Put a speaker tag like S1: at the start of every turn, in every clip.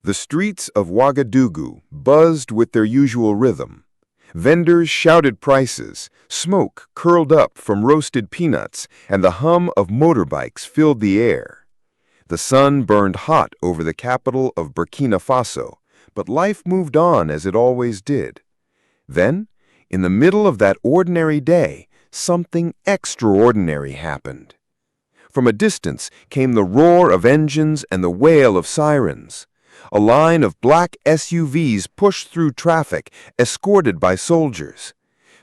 S1: The streets of Ouagadougou buzzed with their usual rhythm. Vendors shouted prices, smoke curled up from roasted peanuts, and the hum of motorbikes filled the air. The sun burned hot over the capital of Burkina Faso, but life moved on as it always did. Then, in the middle of that ordinary day, something extraordinary happened. From a distance came the roar of engines and the wail of sirens. A line of black SUVs pushed through traffic, escorted by soldiers.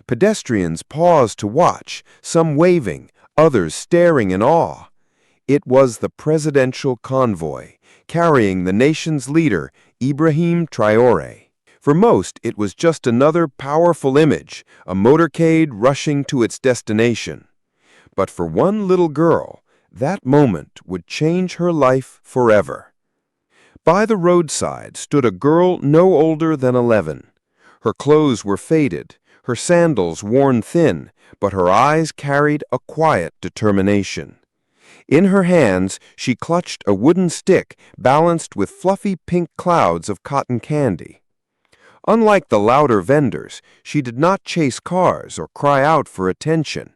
S1: Pedestrians paused to watch, some waving, others staring in awe. It was the presidential convoy, carrying the nation's leader, Ibrahim Traoré. For most, it was just another powerful image, a motorcade rushing to its destination. But for one little girl, that moment would change her life forever. By the roadside stood a girl no older than 11. Her clothes were faded, her sandals worn thin, but her eyes carried a quiet determination. In her hands, she clutched a wooden stick balanced with fluffy pink clouds of cotton candy. Unlike the louder vendors, she did not chase cars or cry out for attention.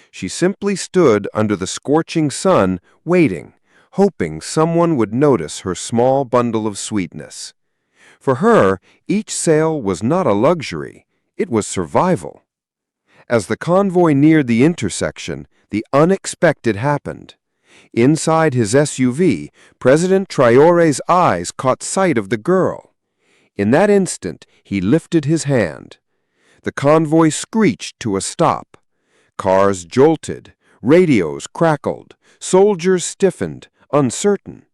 S1: She simply stood under the scorching sun, waiting, hoping someone would notice her small bundle of sweetness. For her, each sale was not a luxury, it was survival. As the convoy neared the intersection, the unexpected happened. Inside his SUV, President Traoré's eyes caught sight of the girl. In that instant, he lifted his hand. The convoy screeched to a stop. Cars jolted, radios crackled, soldiers stiffened, uncertain.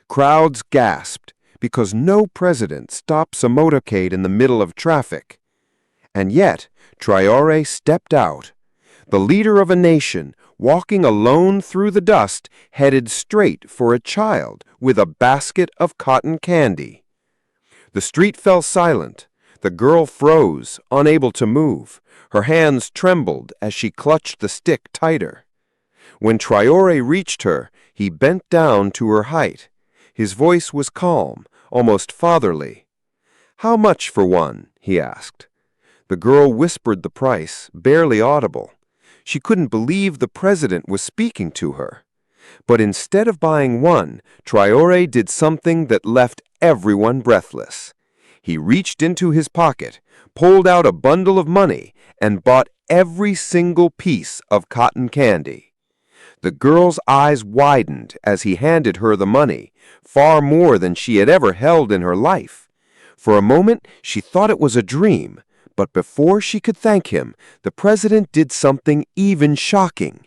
S1: Crowds gasped, because no president stops a motorcade in the middle of traffic. And yet, Traoré stepped out. The leader of a nation, walking alone through the dust, headed straight for a child with a basket of cotton candy. The street fell silent. The girl froze, unable to move. Her hands trembled as she clutched the stick tighter. When Traoré reached her, he bent down to her height. His voice was calm, almost fatherly. "How much for one?" he asked. The girl whispered the price, barely audible. She couldn't believe the president was speaking to her. But instead of buying one, Traoré did something that left everyone breathless. He reached into his pocket, pulled out a bundle of money, and bought every single piece of cotton candy. The girl's eyes widened as he handed her the money, far more than she had ever held in her life. For a moment, she thought it was a dream, but before she could thank him, the president did something even shocking.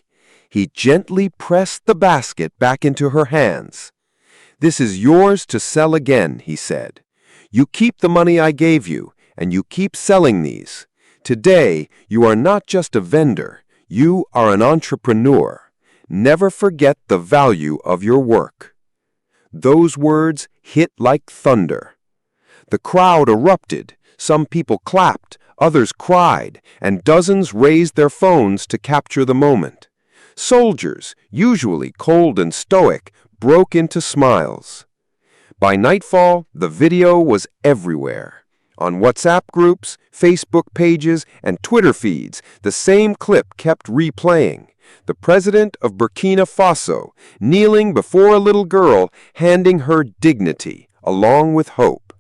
S1: He gently pressed the basket back into her hands. "This is yours to sell again," he said. "You keep the money I gave you, and you keep selling these. Today, you are not just a vendor, you are an entrepreneur. Never forget the value of your work." Those words hit like thunder. The crowd erupted. Some people clapped, others cried, and dozens raised their phones to capture the moment. Soldiers, usually cold and stoic, broke into smiles. By nightfall, the video was everywhere. On WhatsApp groups, Facebook pages, and Twitter feeds, the same clip kept replaying. The president of Burkina Faso, kneeling before a little girl, handing her dignity, along with hope.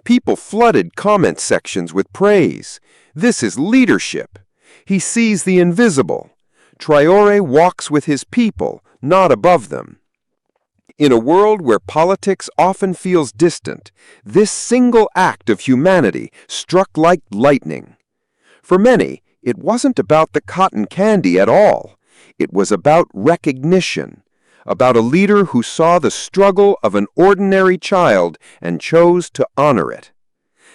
S1: People flooded comment sections with praise. This is leadership. He sees the invisible. Traoré walks with his people, not above them. In a world where politics often feels distant, this single act of humanity struck like lightning. For many, it wasn't about the cotton candy at all. It was about recognition, about a leader who saw the struggle of an ordinary child and chose to honor it.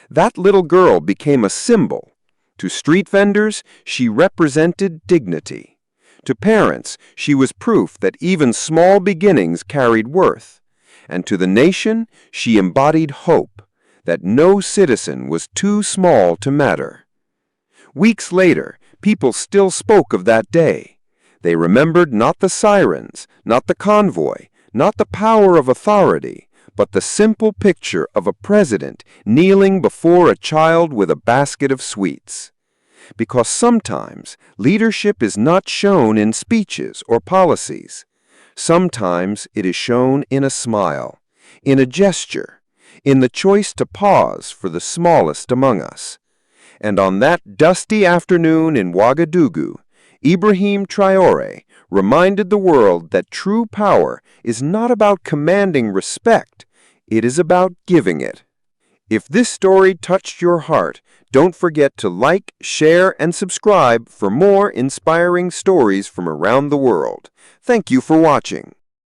S1: That little girl became a symbol. To street vendors, she represented dignity. To parents, she was proof that even small beginnings carried worth. And to the nation, she embodied hope, that no citizen was too small to matter. Weeks later, people still spoke of that day. They remembered not the sirens, not the convoy, not the power of authority, but the simple picture of a president kneeling before a child with a basket of sweets. Because sometimes leadership is not shown in speeches or policies. Sometimes it is shown in a smile, in a gesture, in the choice to pause for the smallest among us. And on that dusty afternoon in Ouagadougou, Ibrahim Traoré reminded the world that true power is not about commanding respect, it is about giving it. If this story touched your heart, don't forget to like, share, and subscribe for more inspiring stories from around the world. Thank you for watching.